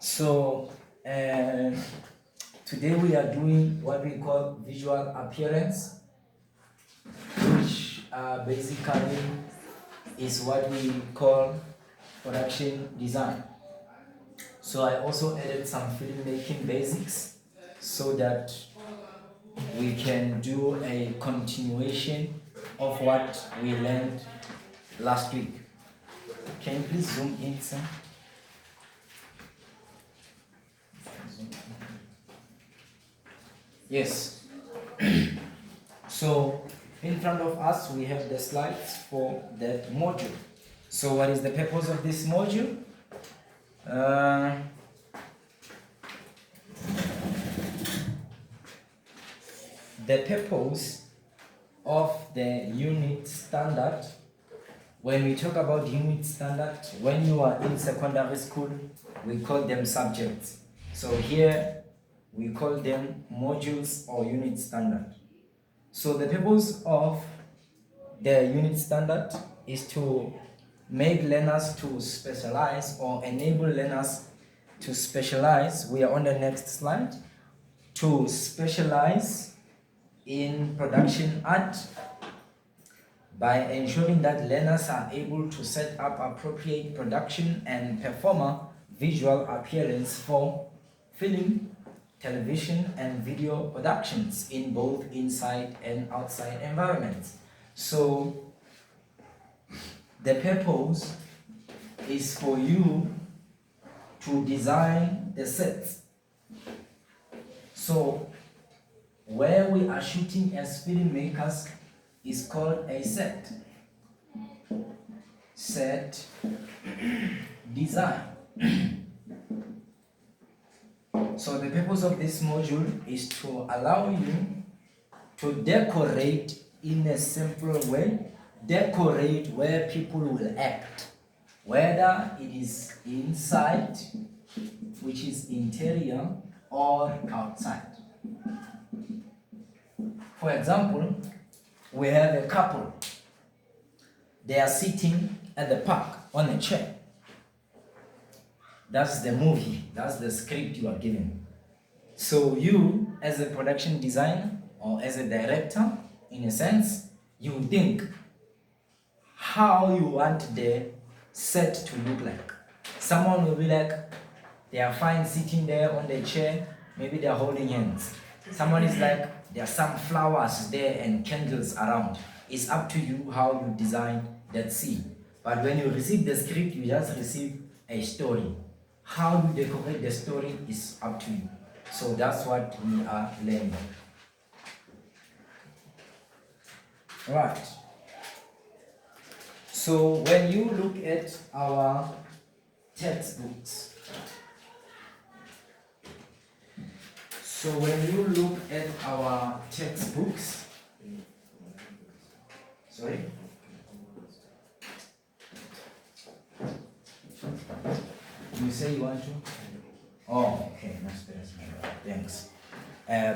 So today we are doing what we call visual appearance, which basically is what we call production design. So I also added some filmmaking basics so that we can do a continuation of what we learned last week. Can you please zoom in, sir? Yes. So in front of us we have the slides for that module. So what is the purpose of this module? The purpose of the unit standard, when we talk about unit standard, when you are in secondary school, we call them subjects. So here we call them modules or unit standard. So the purpose of the unit standard is to make learners to specialize or enable learners to specialize. We are on the next slide. To specialize in production art by ensuring that learners are able to set up appropriate production and perform a visual appearance for film, television, and video productions in both inside and outside environments. So the purpose is for you to design the sets. So where we are shooting as filmmakers is called a set. Set design. So the purpose of this module is to allow you to decorate in a simple way, decorate where people will act, whether it is inside, which is interior, or outside. For example, we have a couple. They are sitting at the park on a chair. That's the movie, that's the script you are given. So you, as a production designer or as a director, in a sense, you think how you want the set to look like. Someone will be like, they are fine sitting there on the chair, maybe they are holding hands. Someone is like, there are some flowers there and candles around. It's up to you how you design that scene. But when you receive the script, you just receive a story. How you decorate the story is up to you. So that's what we are learning. Right. So when you look at our textbooks, sorry? You say you want to? Oh, okay, that's better. Thanks.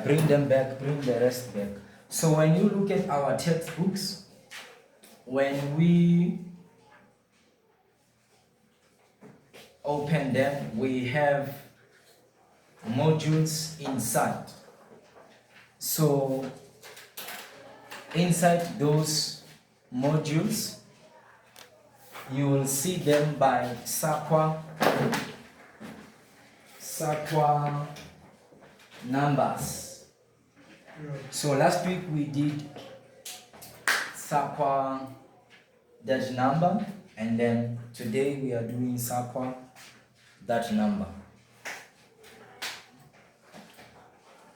Bring them back, bring the rest back. So when you look at our textbooks, when we open them, we have modules inside. So inside those modules, you will see them by SAQA numbers. So last week we did SAQA that number, and then today we are doing SAQA that number.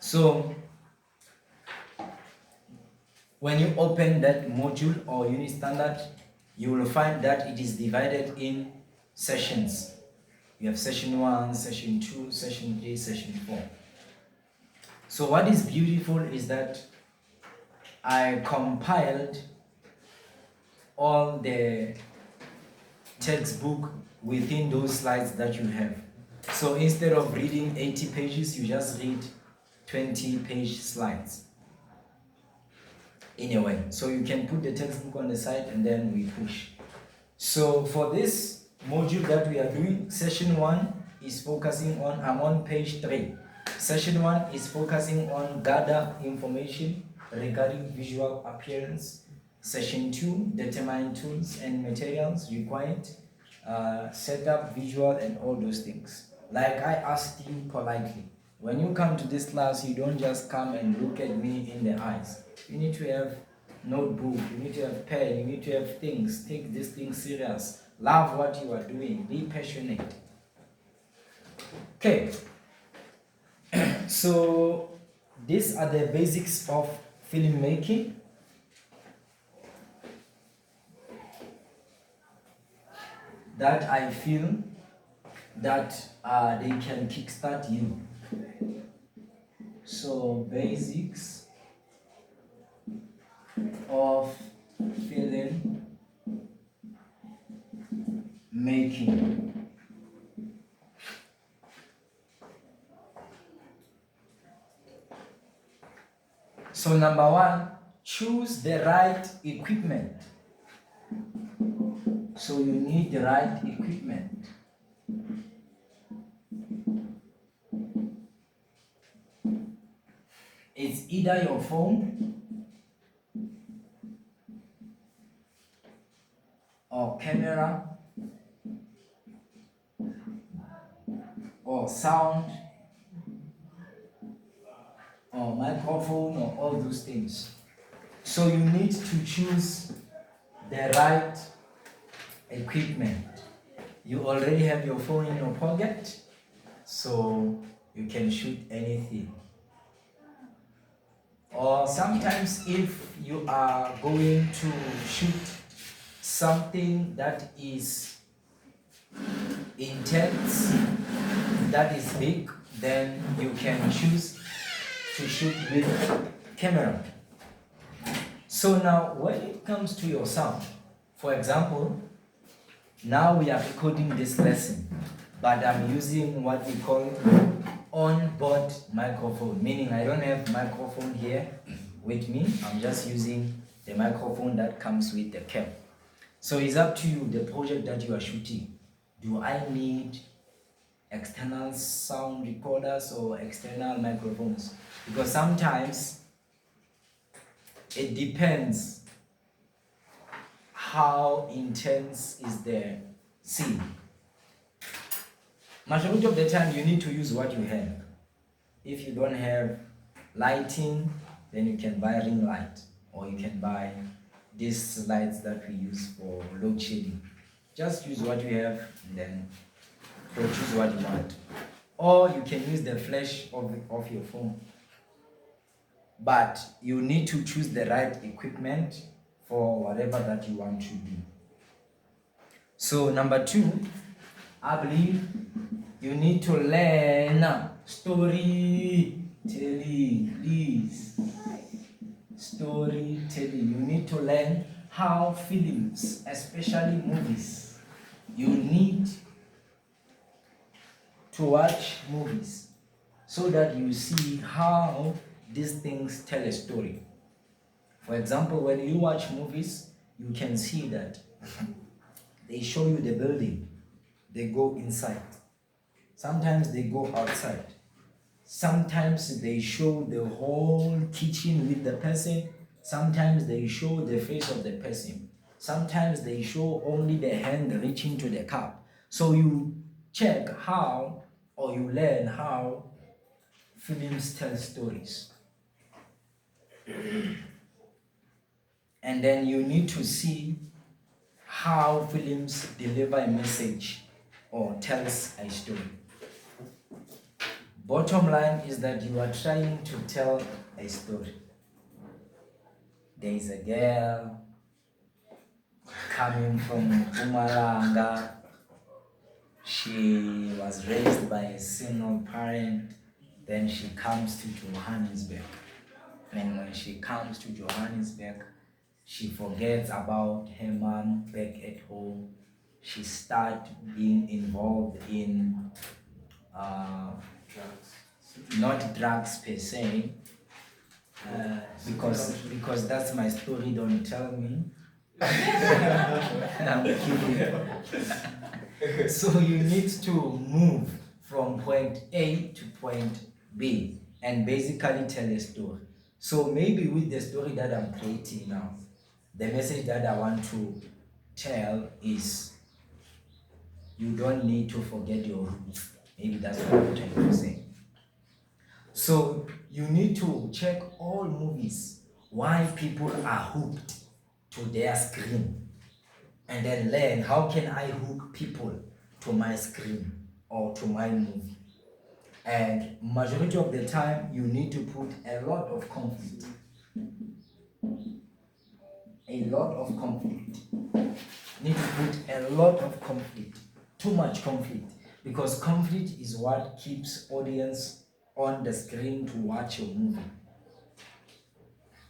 So when you open that module or unit standard, you will find that it is divided in sessions. You have session 1, session 2, session 3, session 4. So what is beautiful is that I compiled all the textbook within those slides that you have. So instead of reading 80 pages, you just read 20-page slides. In a way. So you can put the textbook on the side and then we push. So for this module that we are doing, session 1 is focusing on, I'm on page 3. Session 1 is focusing on gather information regarding visual appearance. Session 2, determine tools and materials required, set up visual and all those things. Like I asked you politely, when you come to this class, you don't just come and look at me in the eyes. You need to have notebook, you need to have pen, you need to have things. Take this thing serious. Love what you are doing. Be passionate. Okay. So these are the basics of filmmaking. That I feel that they can kickstart you. So basics of film making. So number 1, choose the right equipment. So you need the right equipment. It's either your phone or camera or sound or microphone or all those things. So you need to choose the right equipment. You already have your phone in your pocket, so you can shoot anything. Or sometimes if you are going to shoot something that is intense, that is big, then you can choose to shoot with camera. So now when it comes to your sound, for example, now we are recording this lesson, but I'm using what we call on-board microphone, meaning I don't have microphone here with me. I'm just using the microphone that comes with the cam. So it's up to you, the project that you are shooting. Do I need external sound recorders or external microphones? Because sometimes it depends how intense is the scene. Majority of the time you need to use what you have. If you don't have lighting, then you can buy ring light, or you can buy these lights that we use for load shedding. Just use what you have and then choose what you want. Or you can use the flash of your phone. But you need to choose the right equipment for whatever that you want to do. So number 2, I believe you need to learn storytelling, please. Storytelling. You need to learn how films, especially movies, you need to watch movies so that you see how these things tell a story. For example, when you watch movies, you can see that they show you the building, they go inside. Sometimes they go outside. Sometimes they show the whole kitchen with the person. Sometimes they show the face of the person. Sometimes they show only the hand reaching to the cup. So you check how, or you learn how films tell stories. And then you need to see how films deliver a message or tells a story. Bottom line is that you are trying to tell a story. There is a girl coming from Mpumalanga. She was raised by a single parent. Then she comes to Johannesburg. And when she comes to Johannesburg, she forgets about her mom back at home. She starts being involved in not drugs per se, because that's my story, don't tell me. I'm kidding. So you need to move point A to point B and basically tell a story. So maybe with the story that I'm creating now, the message that I want to tell is you don't need to forget your roots. Maybe that's what I'm trying to say. So you need to check all movies, why people are hooked to their screen, and then learn how can I hook people to my screen or to my movie. And majority of the time, you need to put a lot of conflict. A lot of conflict. You need to put a lot of conflict. Too much conflict. Because conflict is what keeps audience on the screen to watch your movie.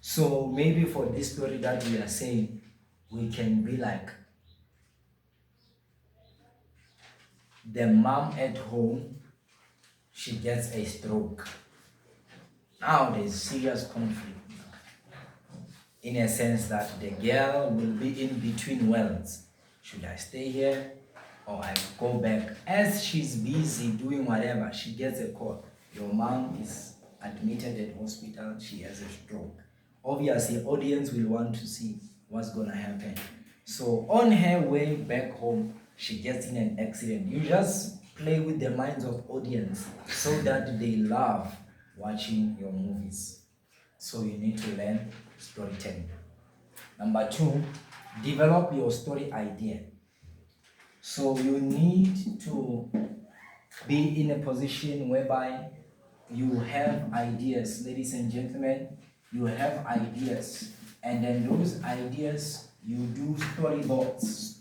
So maybe for this story that we are saying, we can be like the mom at home, she gets a stroke. Now there's serious conflict. In a sense that the girl will be in between worlds. Should I stay here or I go back? As she's busy doing whatever, she gets a call. Your mom is admitted at hospital, she has a stroke. Obviously, audience will want to see what's gonna happen. So on her way back home, she gets in an accident. You just play with the minds of audience so that they love watching your movies. So you need to learn storytelling. Number 2, develop your story idea. So you need to be in a position whereby you have ideas, ladies and gentlemen, you have ideas, and then those ideas you do storyboards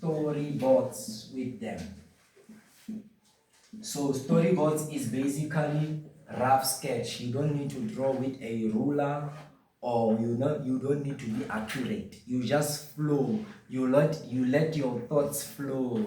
with them. So storyboards is basically rough sketch. You don't need to draw with a ruler, or you don't need to be accurate. You just flow. You let your thoughts flow.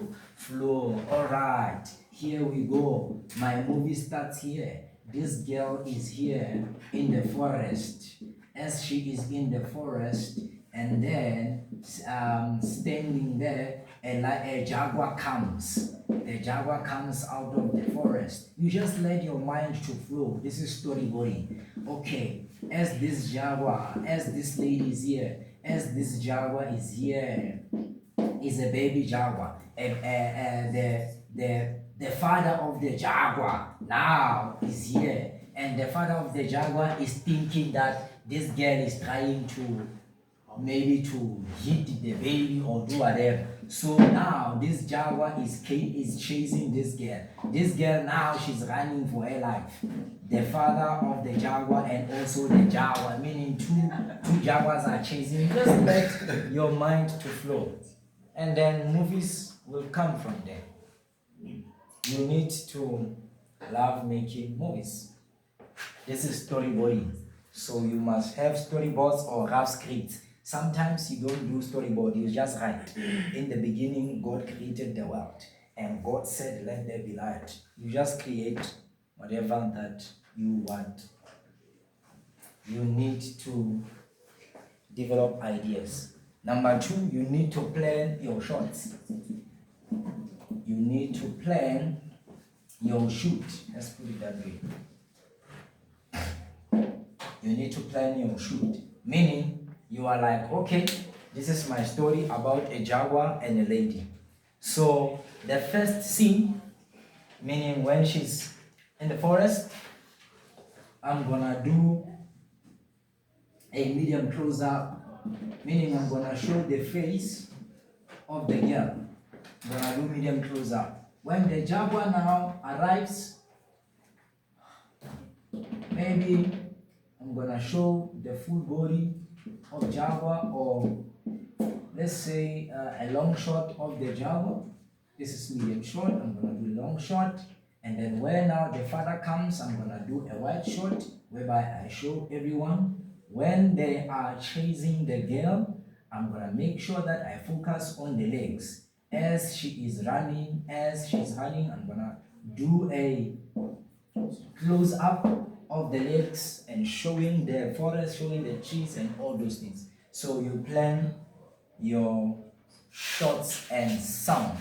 All right, here we go. My movie starts here. This girl is here in the forest. As she is in the forest, and then standing there, a jaguar comes. The jaguar comes out of the forest. You just let your mind to flow. This is storyboarding. Okay, as this lady is here, as this jaguar is here, is a baby jaguar. The father of the jaguar now is here, and the father of the jaguar is thinking that this girl is trying to maybe to hit the baby or do whatever. So now this jaguar is chasing this girl. This girl now, she's running for her life. The father of the jaguar and also the jaguar, meaning two jaguars are chasing. Just let your mind to flow, and then movies will come from there. You need to love making movies. This is storyboarding. So you must have storyboards or rough scripts. Sometimes you don't do storyboard, you just write. In the beginning, God created the world, and God said, let there be light. You just create whatever that you want. You need to develop ideas. Number 2, you need to plan your shots. You need to plan your shoot. Let's put it that way. You need to plan your shoot. Meaning, you are like, okay, this is my story about a jaguar and a lady. So the first scene, meaning when she's in the forest, I'm gonna do a medium close-up, meaning I'm gonna show the face of the girl. I'm gonna do medium close-up. When the jaguar now arrives, maybe I'm gonna show the full body of jaguar, or let's say a long shot of the jaguar. This is medium shot. I'm gonna do long shot, and then when now the father comes, I'm gonna do a wide shot whereby I show everyone. When they are chasing the girl, I'm gonna make sure that I focus on the legs. As she's running, I'm gonna do a close up of the legs and showing the forest, showing the trees and all those things. So you plan your shots and sound.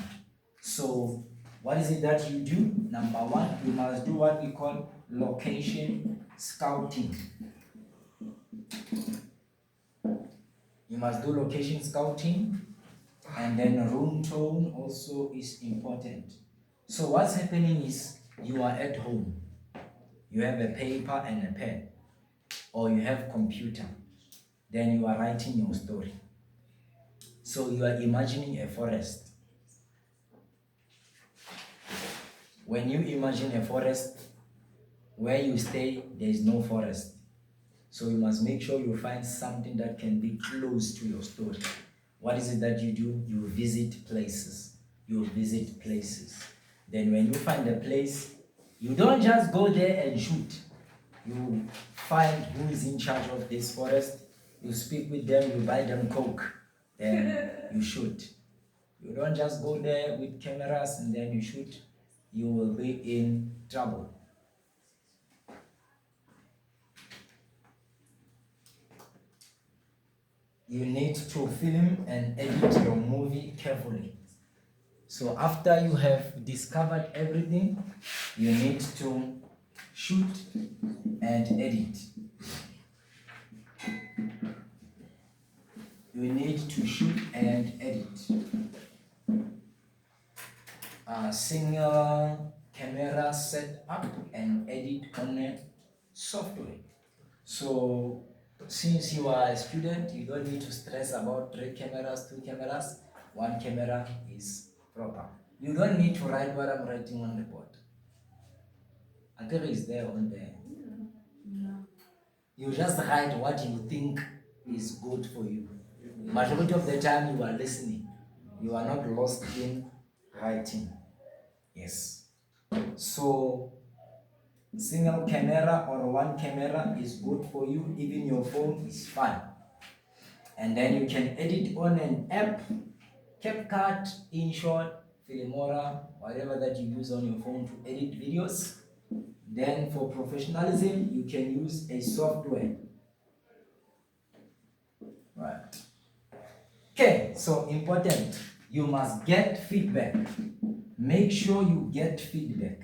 So What is it that you do? Number one, you must do what we call location scouting. You must do location scouting, and then room tone also is important. So what's happening is you are at home. You have a paper and a pen, or you have computer. Then you are writing your story. So you are imagining a forest. When you imagine a forest, where you stay, there is no forest. So you must make sure you find something that can be close to your story. What is it that you do? You visit places. You visit places. Then when you find a place, you don't just go there and shoot. You find who is in charge of this forest. You speak with them, you buy them coke, then you shoot. You don't just go there with cameras and then you shoot. You will be in trouble. You need to film and edit your movie carefully. So after you have discovered everything, you need to shoot and edit. You need to shoot and edit. A single camera set up and edit on a software. So since you are a student, you don't need to stress about 3 cameras, 2 cameras. 1 camera is proper. You don't need to write what I'm writing on the board. I think it's there on there. No. You just write what you think is good for you. Majority of the time you are listening. You are not lost in writing. Yes. So single camera or 1 camera is good for you. Even your phone is fine. And then you can edit on an app, CapCut, InShot, Filmora, whatever that you use on your phone to edit videos. Then for professionalism, you can use a software. Right. Okay, so important. You must get feedback. Make sure you get feedback.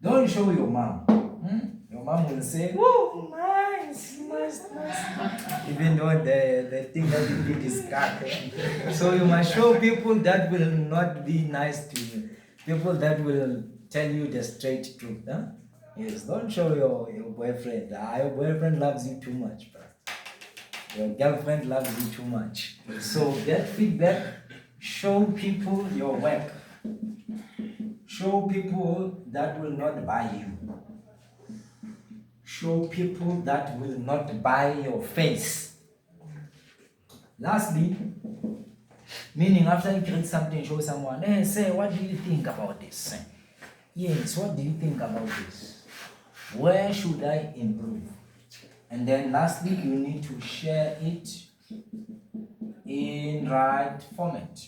Don't show your mom. Your mom will say, "Whoa, nice. Even though the thing that you did is crap. So you must show people that will not be nice to you. People that will tell you the straight truth. Huh? Yes, don't show your boyfriend. Your boyfriend loves you too much, bro. Your girlfriend loves you too much. So get feedback. Show people your work. Show people that will not buy you. Show people that will not buy your face. Lastly, meaning after you create something, show someone, hey, say, what do you think about this? Yes, what do you think about this? Where should I improve? And then lastly, you need to share it in right format.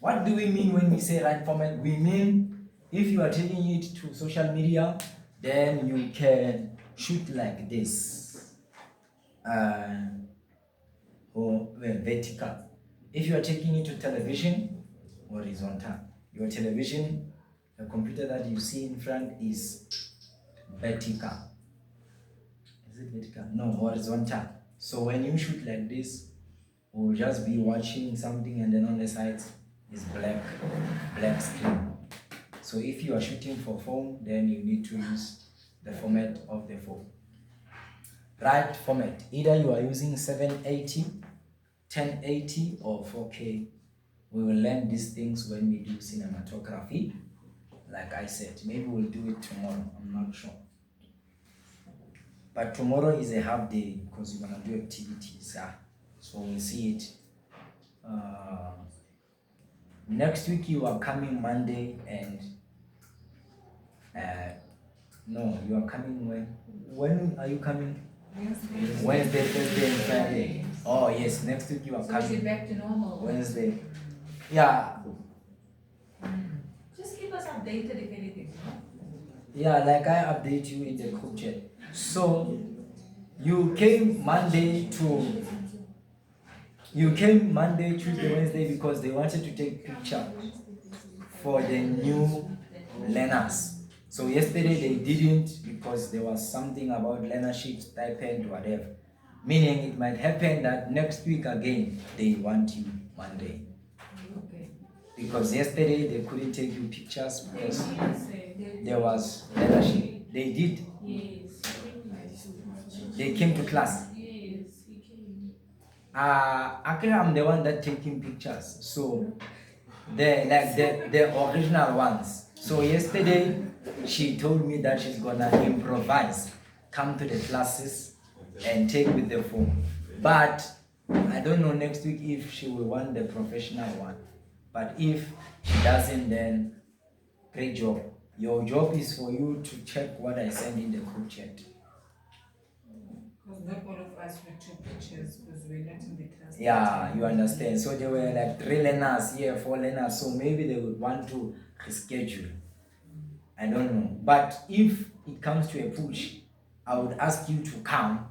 What do we mean when we say right format? We mean if you are taking it to social media, then you can shoot like this, or vertical. If you are taking it to television, horizontal. Your television, the computer that you see in front is vertical. Is it vertical? No, horizontal. So when you shoot like this, we'll just be watching something and then on the sides is black screen. So if you are shooting for phone, then you need to use the format of the phone. Right format. Either you are using 780, 1080 or 4K. We will learn these things when we do cinematography. Like I said, maybe we'll do it tomorrow. I'm not sure. But tomorrow is a half day because we're gonna do activities. So we'll see it. Next week you are coming Monday and no, you are coming when? When are you coming? Wednesday, Thursday, and Friday. Oh yes, next week you are coming. So is it back to normal? Wednesday. Yeah. Just keep us updated if anything. Yeah, like I update you in the group chat. So you came Monday to You came Monday, Tuesday, Wednesday because they wanted to take picture for the new learners. So yesterday they didn't because there was something about learnership, stipend, whatever. Meaning it might happen that next week again they want you Monday. Okay. Because yesterday they couldn't take you pictures because Yes. there was leadership. They did. Yes. They came to class. Yes, he came. Actually, I'm the one that taking pictures. So the original ones. So yesterday she told me that she's gonna improvise, come to the classes and take with the phone. But I don't know next week if she will want the professional one. But if she doesn't, then great job. Your job is for you to check what I send in the group chat. Because not all of us were took pictures because we're not in the class. Yeah, you understand. So there were like 3 learners here, 4 learners. So maybe they would want to reschedule. I don't know. But if it comes to a push, I would ask you to come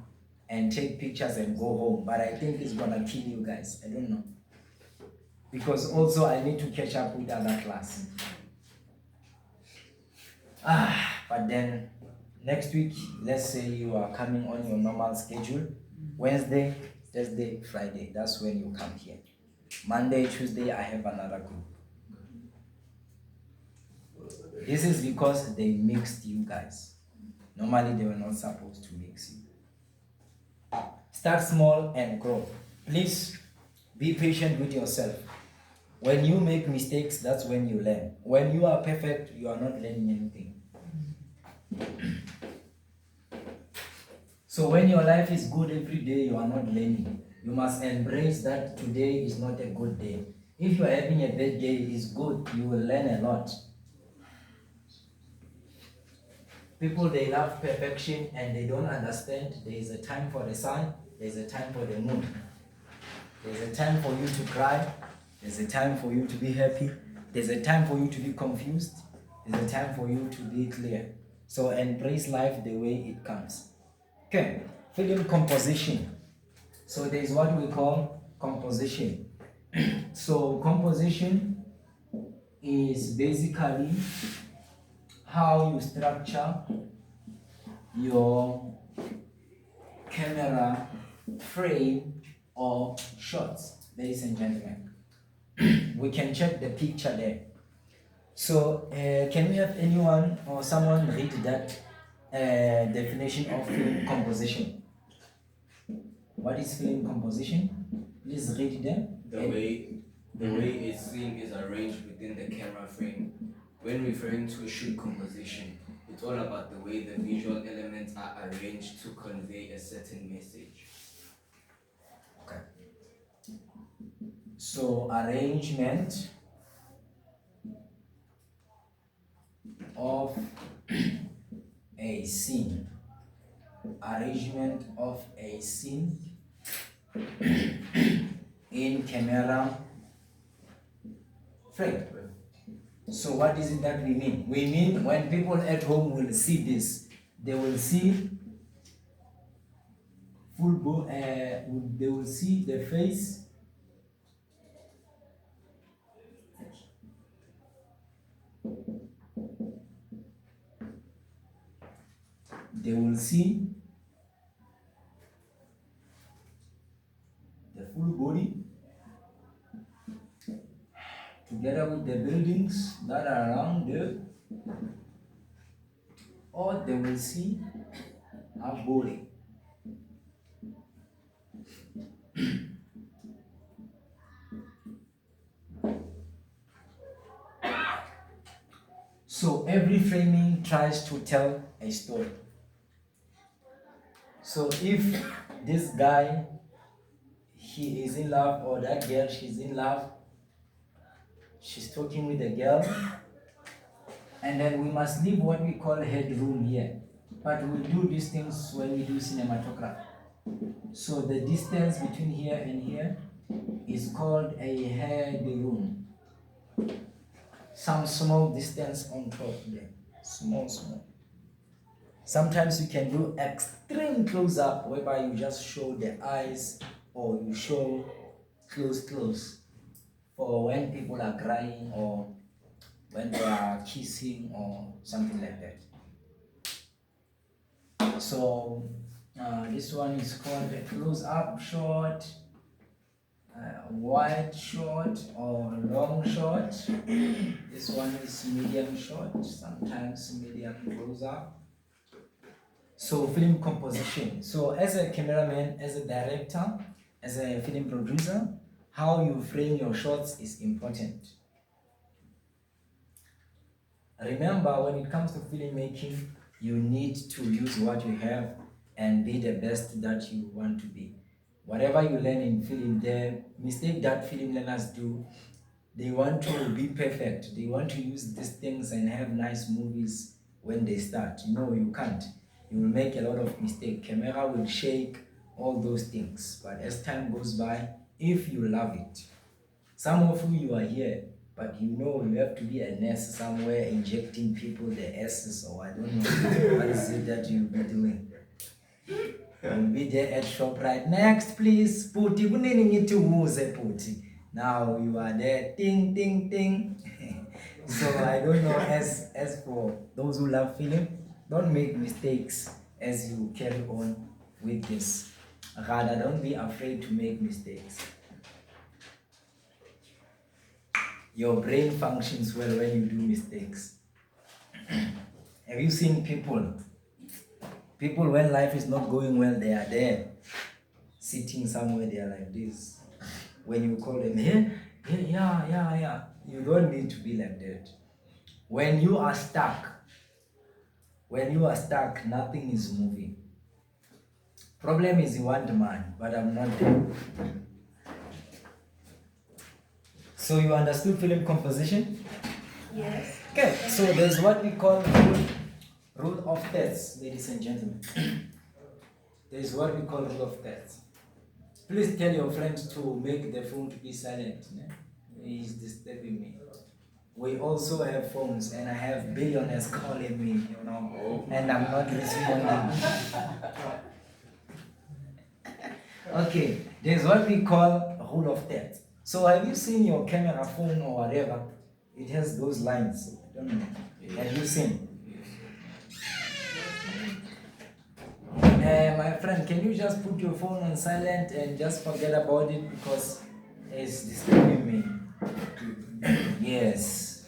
and take pictures and go home. But I think it's gonna kill you guys. I don't know. Because also I need to catch up with other class. But then next week, let's say you are coming on your normal schedule. Wednesday, Thursday, Friday. That's when you come here. Monday, Tuesday, I have another group. This is because they mixed you guys. Normally, they were not supposed to mix you. Start small and grow. Please be patient with yourself. When you make mistakes, that's when you learn. When you are perfect, you are not learning anything. So when your life is good every day, you are not learning. You must embrace that today is not a good day. If you are having a bad day, it's good. You will learn a lot. People, they love perfection and they don't understand there is a time for the sun, there's a time for the moon. There's a time for you to cry, there's a time for you to be happy, there's a time for you to be confused, there's a time for you to be clear. So embrace life the way it comes. Okay, film composition. So there's what we call composition. So composition is basically how you structure your camera frame or shots, ladies and gentlemen. We can check the picture there. So can we have anyone or someone read that definition of film composition? What is film composition? Please read them. The way a scene is arranged within the camera frame. When referring to shoot composition, it's all about the way the visual elements are arranged to convey a certain message. Okay. So arrangement of a scene. Arrangement of a scene in camera frame. So what is it that we mean? We mean when people at home will see this, they will see they will see the face, they will see the full body together with the buildings that are around there, or they will see a body. So every framing tries to tell a story. So if this guy, he is in love, or that girl, she's in love, she's talking with the girl, and then we must leave what we call headroom here. But we'll do these things when we do cinematography. So the distance between here and here is called a headroom. Some small distance on top there. Small. Sometimes you can do extreme close-up whereby you just show the eyes or you show close. For when people are crying or when they are kissing or something like that. So this one is called a close-up shot, wide shot or long shot. This one is medium shot, sometimes medium close-up. So film composition. So as a cameraman, as a director, as a film producer, how you frame your shots is important. Remember, when it comes to filmmaking, you need to use what you have and be the best that you want to be. Whatever you learn in film, the mistake that film learners do, they want to be perfect. They want to use these things and have nice movies when they start. No, you can't. You will make a lot of mistakes. Camera will shake, all those things. But as time goes by, if you love it, some of you are here, but you know you have to be a nurse somewhere injecting people the S's or I don't know what is it that you'll be doing. You'll be there at shop right next, please. Puti, puti. Now you are there, ting, ting, ting. So I don't know, as for those who love film, don't make mistakes as you carry on with this. Rather, don't be afraid to make mistakes. Your brain functions well when you do mistakes. Have you seen people? People, when life is not going well, they are there, sitting somewhere, they are like this. When you call them, yeah. You don't need to be like that. When you are stuck, nothing is moving. Problem is you want man, but I'm not there. So you understood film composition? Yes. Okay, so there's what we call rule of thirds, ladies and gentlemen. There's what we call rule of thirds. Please tell your friends to make the phone to be silent. He's disturbing me. We also have phones, and I have billionaires calling me, and I'm not responding. Okay, there's what we call rule of thirds. So have you seen your camera phone or whatever? It has those lines. I don't know. Have you seen? My friend, can you just put your phone on silent and just forget about it because it's disturbing me? Yes.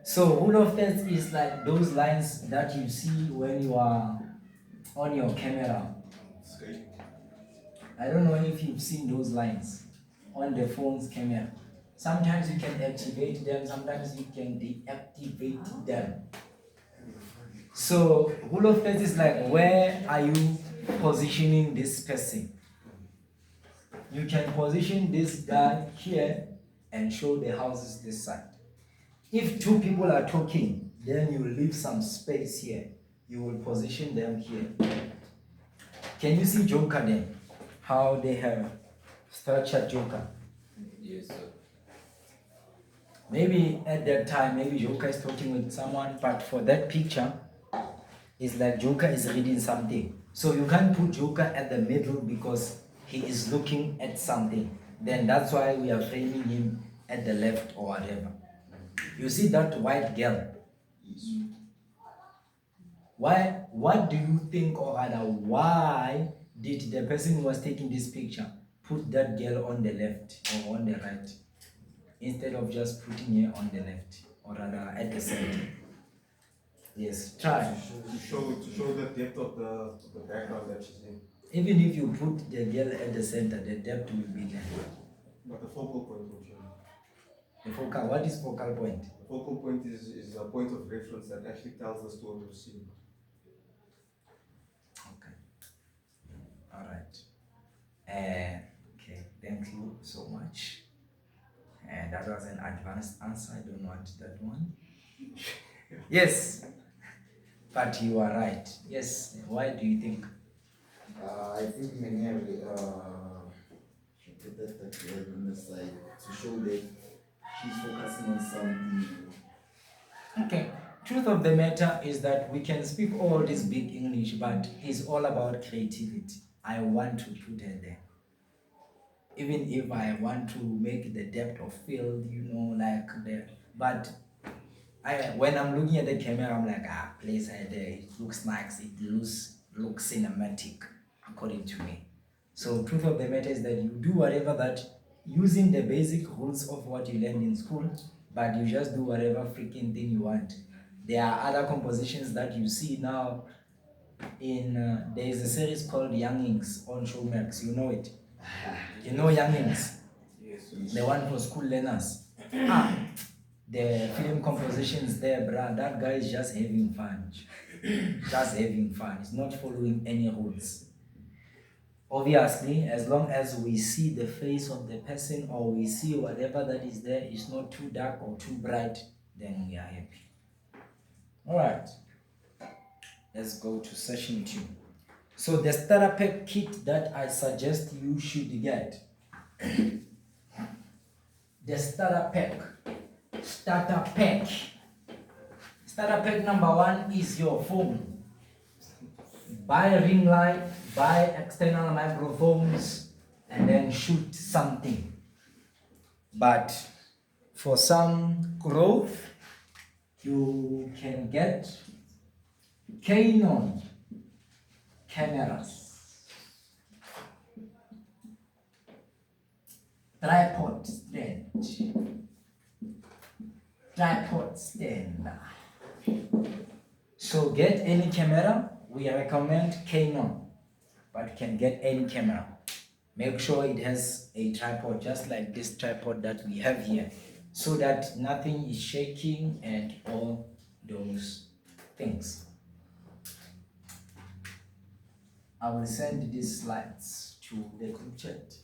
So rule of thirds is like those lines that you see when you are on your camera. I don't know if you've seen those lines on the phone's camera. Sometimes you can activate them, sometimes you can deactivate them. So rule of thirds is like, where are you positioning this person? You can position this guy here and show the houses this side. If two people are talking, then you leave some space here. You will position them here. Can you see Joker then? How they have structured Joker? Yes, sir. Maybe at that time, maybe Joker is talking with someone, but for that picture, it's like Joker is reading something. So you can't put Joker at the middle because he is looking at something. Then that's why we are framing him at the left or whatever. You see that white girl? Why? What do you think, or rather, why did the person who was taking this picture put that girl on the left or on the right instead of just putting her on the left or rather at the center? Yes, try. To show the depth of the background that she's in. Even if you put the girl at the center, the depth will be there. But the focal point will change. The focal, what is focal point? The focal point is a point of reference that actually tells the story of the scene. Okay. All right. Okay, thank you so much. And that was an advanced answer. I don't want that one. Yes, but you are right. Yes. Why do you think? I think many have put that girl on the side to show that she's focusing on something. Okay. Truth of the matter is that we can speak all this big English, but it's all about creativity. I want to put her there. even if I want to make the depth of field, you know, like the, but when I'm looking at the camera, I'm like, place right there, it looks nice, it looks cinematic, according to me. So truth of the matter is that you do whatever that, using the basic rules of what you learned in school, but you just do whatever freaking thing you want. There are other compositions that you see now in, there is a series called Youngings on Showmax, you know it? You know Youngings? Yes. The one for school learners. The film compositions there, bruh, that guy is just having fun. Just having fun. He's not following any rules. Obviously, as long as we see the face of the person or we see whatever that is there is not too dark or too bright, then we are happy. Alright. Let's go to session 2. So the starter pack kit that I suggest you should get. The starter pack. Starter pack number 1 is your phone. Buy a ring light, buy external microphones, and then shoot something. But for some growth, you can get Canon cameras, tripod stand. So get any camera. We recommend Canon, but you can get any camera. Make sure it has a tripod, just like this tripod that we have here, so that nothing is shaking and all those things. I will send these slides to the group chat.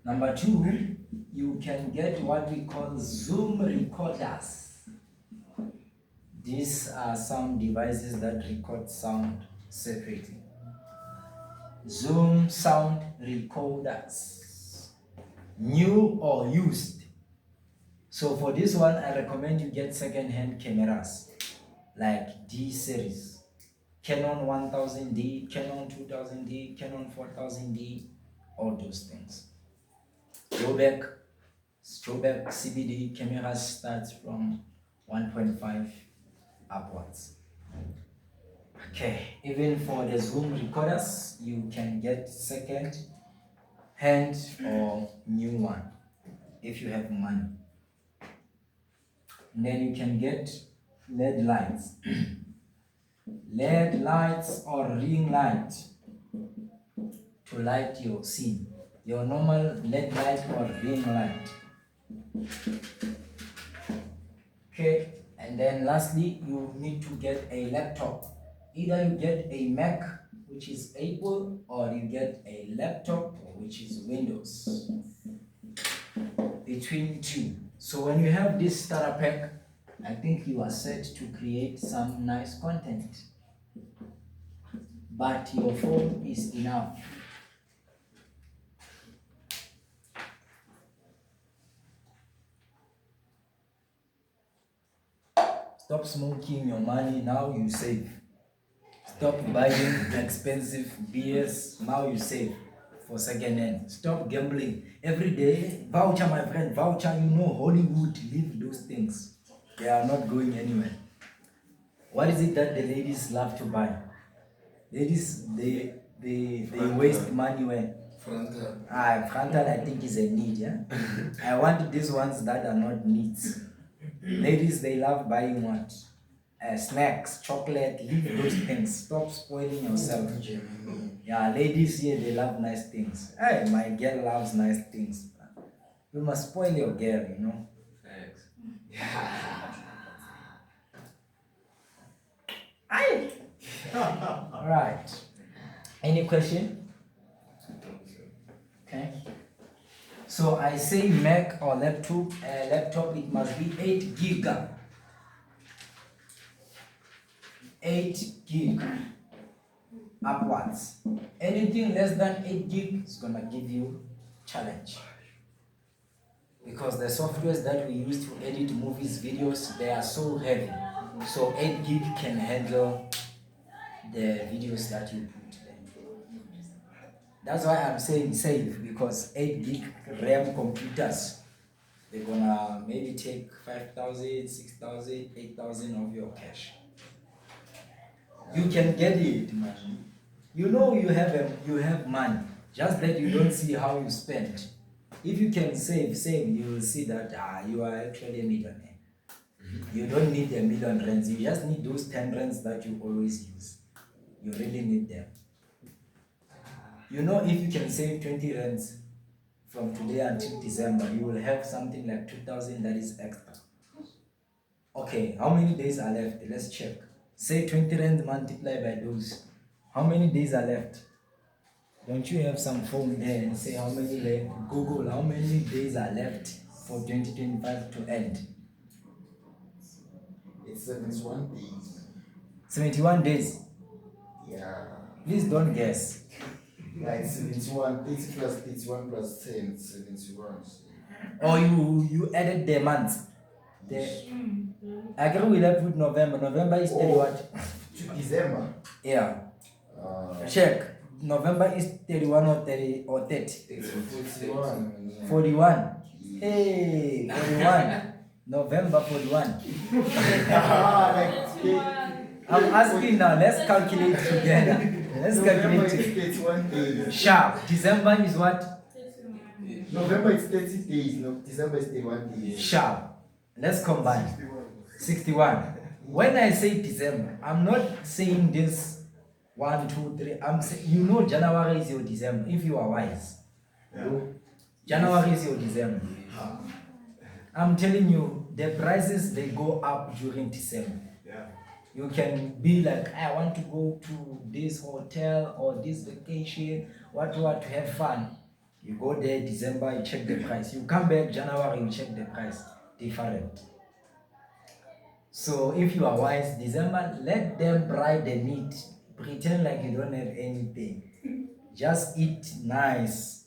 Number 2, you can get what we call Zoom recorders. These are some devices that record sound separately. Zoom sound recorders, new or used. So for this one, I recommend you get second-hand cameras like D series, Canon 1000D, Canon 2000D, Canon 4000D, all those things. Strobe CBD cameras starts from 1.5 upwards. Okay, even for the Zoom recorders, you can get second hand or new one if you have money. And then you can get LED lights. LED lights or ring light to light your scene. Your normal LED light or ring light. Okay, and then lastly, you need to get a laptop. Either you get a Mac, which is Apple, or you get a laptop, which is Windows. Between two. So when you have this starter pack, I think you are set to create some nice content. But your phone is enough. Stop smoking your money, now you save. Stop buying expensive beers, now you save for second hand. Stop gambling. Every day, voucher, my friend, voucher, you know, Hollywood, leave those things. They are not going anywhere. What is it that the ladies love to buy? Ladies, they waste money when? Frontal. Frontal I think is a need, yeah? I want these ones that are not needs. Ladies, they love buying what? Snacks, chocolate, leave those things. Stop spoiling yourself. Yeah, ladies here, they love nice things. Hey, my girl loves nice things. You must spoil your girl, you know. Thanks. Aye. Alright. Any question? Okay. So I say Mac or laptop, it must be 8 gig. 8 gig upwards. Anything less than 8 gig is gonna give you challenge. Because the softwares that we use to edit movies, videos, they are so heavy. So 8 gig can handle the videos that you put there. That's why I'm saying save, because 8 gig RAM computers, they're gonna maybe take 5,000, 6,000, 8,000 of your cash. You can get it, man. You know you have money, just that you don't see how you spend. If you can save, you will see that you are actually a millionaire. You don't need a million rands, you just need those 10 rands that you always use. You really need them. You know, if you can save 20 rands from today until December, you will have something like 2,000 that is extra. Okay, how many days are left? Let's check. Say 20 rands multiplied by those. How many days are left? Don't you have some phone there and say how many left? Google how many days are left for 2025 to end? It's 71 days. 71 days. Yeah. Please don't guess. Like 71, 80 plus 81 plus 10, 71. Or you added the months. I agree with that with November. November is 30 what? December. Yeah. Check. November is 31 or 30 or 30. It's 41. Yeah. 41. Hey, 41. November 41. I'm asking now, let's calculate together. Let's November calculate. is 31 days. Sharp. December is what? November is 30 days. No, December is 31 days. Sharp. Let's combine. 61. When I say December, I'm not saying this 1, 2, 3. I'm saying, you know, January is your December. If you are wise, January is your December. I'm telling you, the prices they go up during December. You can be like, I want to go to this hotel or this vacation, what to have fun. You go there December, you check the price. You come back January, you check the price. Different. So if you are wise, December, let them buy the meat. Pretend like you don't have anything. Just eat nice.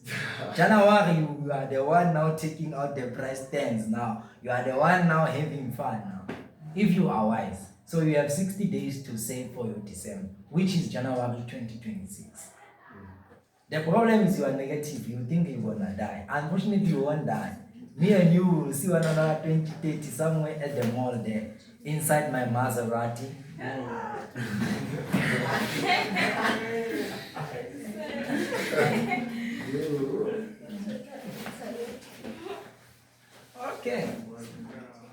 January, you are the one now taking out the price tags now. You are the one now having fun now. If you are wise. So you have 60 days to save for your December, which is January 2026. The problem is you are negative. You think you're gonna die. Unfortunately, you won't die. Me and you will see one another 2030 somewhere at the mall there, inside my Maserati. Okay.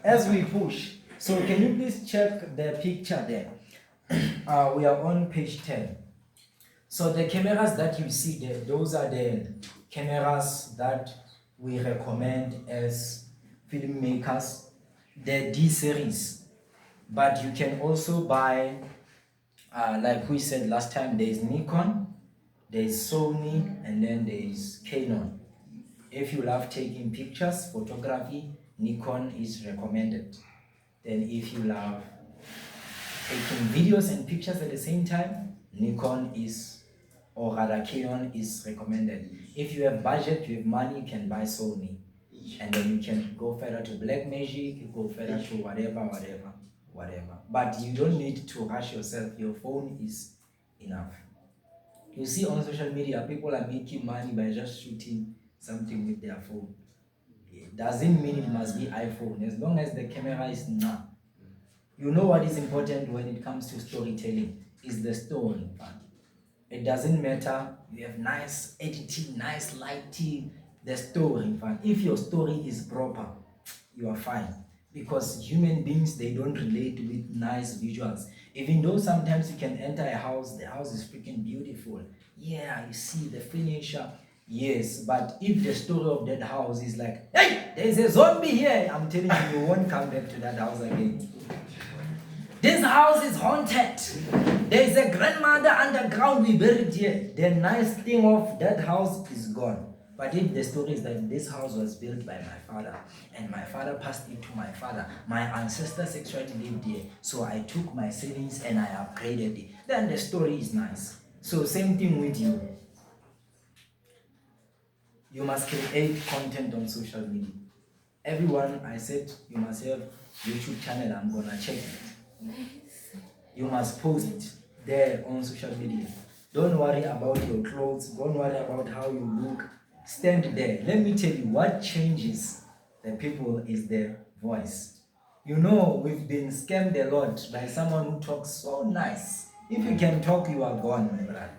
As we push. So can you please check the picture there? We are on page 10. So the cameras that you see there, those are the cameras that we recommend as filmmakers, the D series. But you can also buy, like we said last time, there is Nikon, there is Sony, and then there is Canon. If you love taking pictures, photography, Nikon is recommended. Then if you love taking videos and pictures at the same time, Nikon is, or rather Canon is recommended. If you have budget, you have money, you can buy Sony. And then you can go further to Blackmagic, you go further to whatever. But you don't need to rush yourself, your phone is enough. You see on social media, people are making money by just shooting something with their phone. It doesn't mean it must be iPhone, as long as the camera is nah. You know what is important when it comes to storytelling is the story. It doesn't matter, you have nice editing, nice lighting, the story. If your story is proper, you are fine. Because human beings, they don't relate with nice visuals. Even though sometimes you can enter a house, the house is freaking beautiful. Yeah, you see the finisher. Yes, but if the story of that house is like, hey, there's a zombie here, I'm telling you, you won't come back to that house again. This house is haunted. There's a grandmother underground we buried here. The nice thing of that house is gone. But if the story is that this house was built by my father, and my father passed it to my father, my ancestors actually lived here, so I took my savings and I upgraded it, then the story is nice. So same thing with you. You must create content on social media. Everyone, I said, you must have YouTube channel, I'm gonna check it. You must post there on social media. Don't worry about your clothes. Don't worry about how you look. Stand there. Let me tell you what changes the people is their voice. You know, we've been scammed a lot by someone who talks so nice. If you can talk, you are gone, my brother.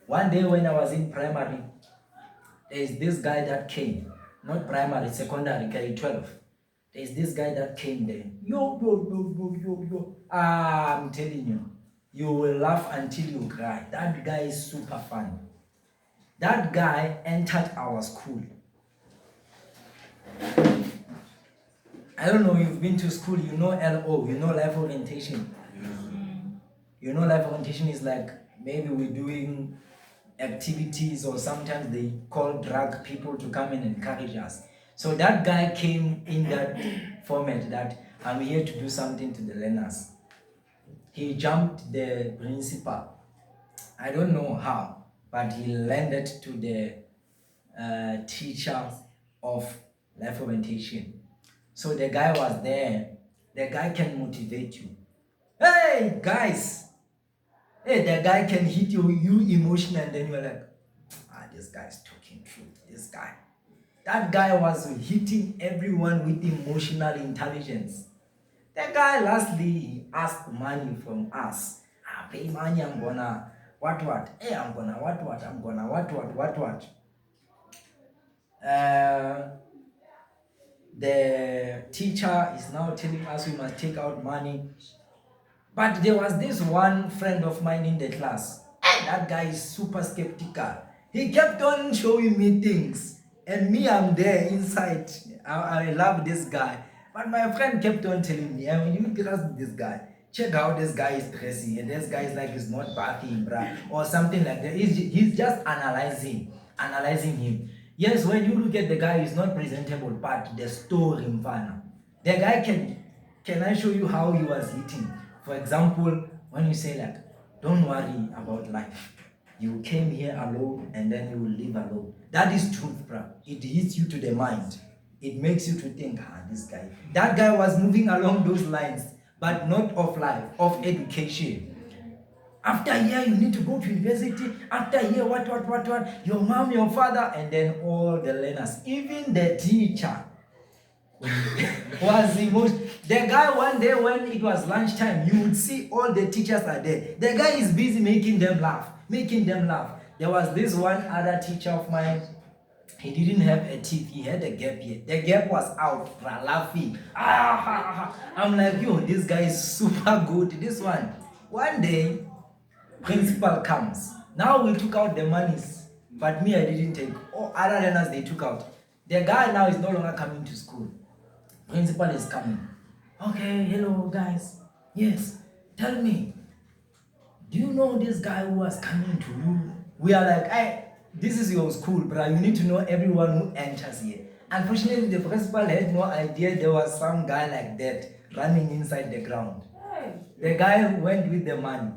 One day when I was in primary, there's this guy that came. Not primary, secondary, K-12. There's this guy that came there. Yo. I'm telling you, you will laugh until you cry. That guy is super funny. That guy entered our school. I don't know, you've been to school, you know LO, you know life orientation. You know life orientation is like, maybe we're doing activities or sometimes they call drag people to come and encourage us. So that guy came in that format that I'm here to do something to the learners. He jumped the principal. I don't know how, but he landed to the teacher of life orientation. So the guy was there. The guy can motivate you. Hey guys! Hey, the guy can hit you emotional, and then you're like, this guy's talking truth. This guy. That guy was hitting everyone with emotional intelligence. The guy lastly asked money from us. Pay money, I'm gonna what? Hey, I'm gonna what? I'm gonna what? The teacher is now telling us we must take out money. But there was this one friend of mine in the class. That guy is super skeptical. He kept on showing me things. And me, I'm there inside. I love this guy. But my friend kept on telling me, you trust this guy. Check how this guy is dressing. And this guy is like he's not bathing, bruh. Or something like that. He's just analyzing him. Yes, when you look at the guy, he's not presentable, but the story in Fana. The guy can I show you how he was eating? For example, when you say like, don't worry about life. You came here alone and then you will live alone. That is truth, bruh. It hits you to the mind. It makes you to think, this guy. That guy was moving along those lines, but not of life, of education. After a year, you need to go to university. After a year, what? Your mom, your father, and then all the learners, even the teacher was emotional. The guy one day when it was lunchtime, you would see all the teachers are there. The guy is busy making them laugh. There was this one other teacher of mine. He didn't have a teeth. He had a gap here. The gap was out. Laughing. I'm like, yo, this guy is super good. This one day, principal comes. Now we took out the monies, but me, I didn't take. All other learners, they took out. The guy now is no longer coming to school. Principal is coming. Okay, hello guys. Yes, tell me, do you know this guy who was coming to you? We are like, hey, this is your school, bro. You need to know everyone who enters here. Unfortunately, the principal had no idea there was some guy like that running inside the ground. The guy went with the money.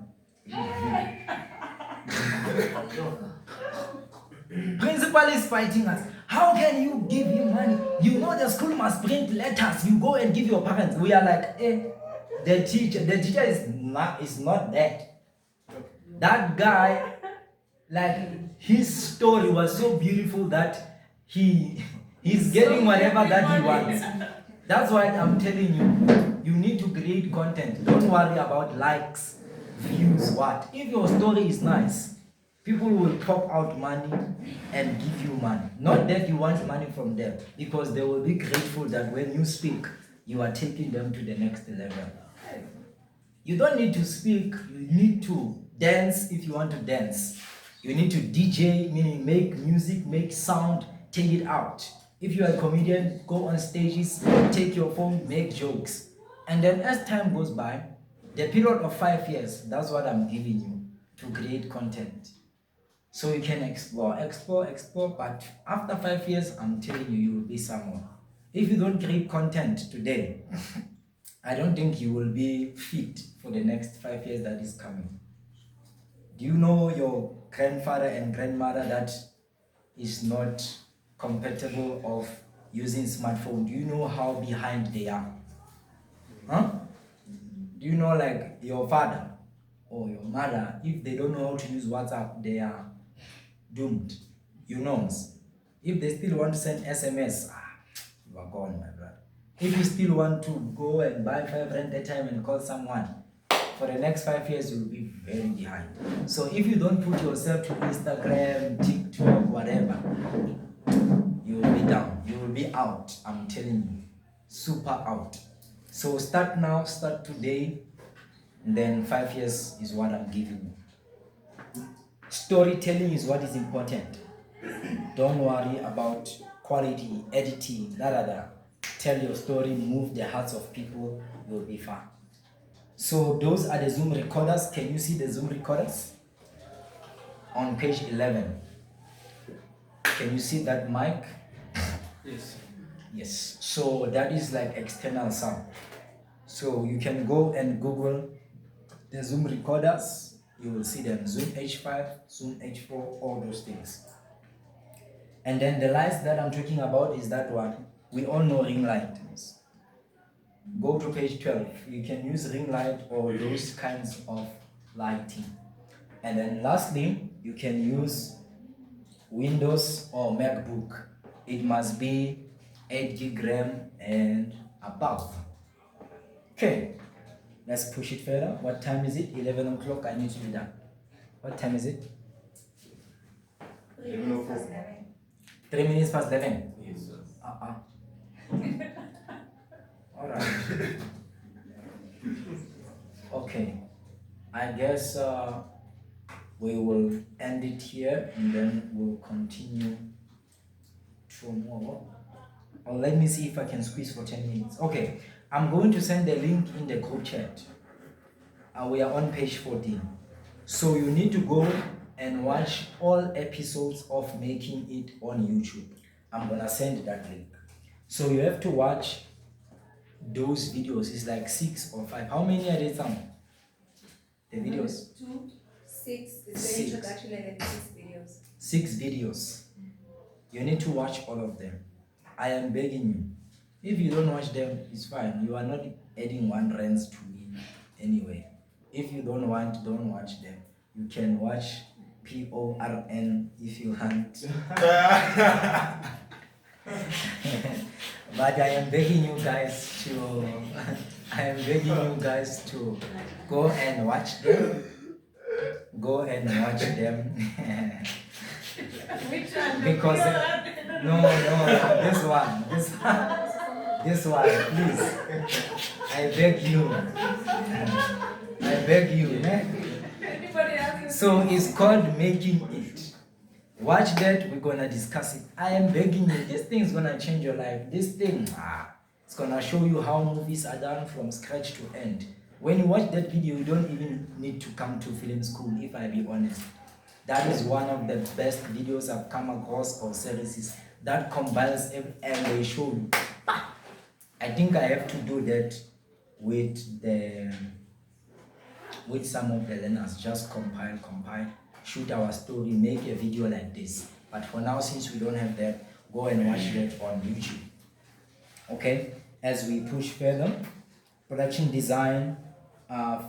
Principal is fighting us. How can you give him money? You know the school must print letters. You go and give your parents. We are like, the teacher is not that. That guy, like his story was so beautiful that he's getting whatever that he wants. That's why I'm telling you, you need to create content. Don't worry about likes, views, what. If your story is nice, people will pop out money and give you money. Not that you want money from them, because they will be grateful that when you speak, you are taking them to the next level. You don't need to speak, you need to dance if you want to dance. You need to DJ, meaning make music, make sound, take it out. If you are a comedian, go on stages, take your phone, make jokes. And then as time goes by, the period of 5 years, that's what I'm giving you to create content. So you can explore, but after 5 years, I'm telling you, you will be someone. If you don't create content today, I don't think you will be fit for the next 5 years that is coming. Do you know your grandfather and grandmother that is not compatible of using smartphone? Do you know how behind they are? Huh? Do you know like your father? or your mother, if they don't know how to use WhatsApp, they are doomed. You know. If they still want to send SMS, you are gone, my brother. If you still want to go and buy 5 rand airtime and call someone, for the next 5 years you will be very behind. So if you don't put yourself to Instagram, TikTok, whatever, you will be down. You will be out. I'm telling you, super out. So start now, start today, and then 5 years is what I'm giving you. Storytelling is what is important. Don't worry about quality, editing, Tell your story, move the hearts of people, you'll be fine. So those are the Zoom recorders. Can you see the Zoom recorders? On page 11. Can you see that mic? Yes. Yes. So that is like external sound. So you can go and Google the Zoom recorders. You will see them. Zoom H5, Zoom H4, all those things. And then the lights that I'm talking about is that one. We all know ring light. Go to page 12. You can use ring light or those kinds of lighting. And then lastly, you can use Windows or MacBook. It must be 8 gig RAM and above. Okay, let's push it further. What time is it? 11 o'clock. I need to be done. What time is it? 3 minutes past 11. Yes, sir. Alright. Okay. I guess we will end it here and then we'll continue tomorrow. Or let me see if I can squeeze for 10 minutes. Okay. I'm going to send the link in the group chat. We are on page 14. So you need to go and watch all episodes of Making It on YouTube. I'm gonna send that link. So you have to watch those videos. It's like 6 or 5. How many are there, Sam? The videos? 2, 6 is the 6. introduction and then 6 videos. 6 videos. You need to watch all of them. I am begging you. If you don't watch them, it's fine. You are not adding 1 rand to me anyway. If you don't want, don't watch them. You can watch PORN if you want. But I am begging you guys to go and watch them. Go and watch them. which one? Because no, this one, please. I beg you. Anybody else? So it's called Making It. Watch that, we're gonna discuss it. I am begging you, this thing is gonna change your life. This thing, it's gonna show you how movies are done from scratch to end. When you watch that video, you don't even need to come to film school, if I be honest. That is one of the best videos I've come across or series that combines and they show you. I think I have to do that with some of the learners. Just compile, shoot our story, make a video like this. But for now, since we don't have that, go and watch that on YouTube. Okay, as we push further, production design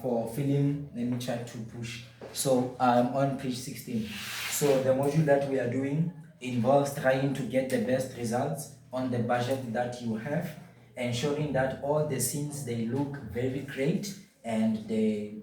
for film, let me try to push. So I'm on page 16. So the module that we are doing involves trying to get the best results on the budget that you have, ensuring that all the scenes, they look very great and they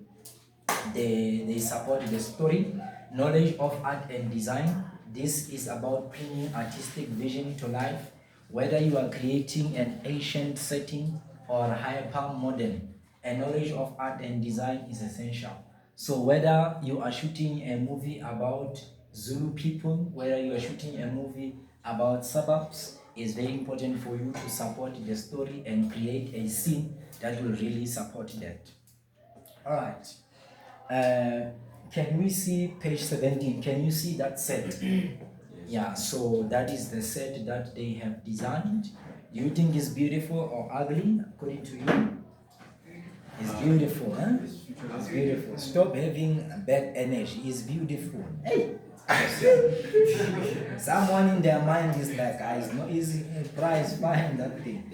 support the story. Knowledge of art and design. This is about bringing artistic vision to life, whether you are creating an ancient setting or hyper modern. A knowledge of art and design is essential. So whether you are shooting a movie about Zulu people, whether you are shooting a movie about suburbs, it's very important for you to support the story and create a scene that will really support that. All right. Can we see page 17? Can you see that set? Yeah, so that is the set that they have designed. Do you think it's beautiful or ugly, according to you? It's beautiful, huh? It's beautiful. Stop having bad energy. It's beautiful. Hey! Someone in their mind is like, it's not easy price, find that thing.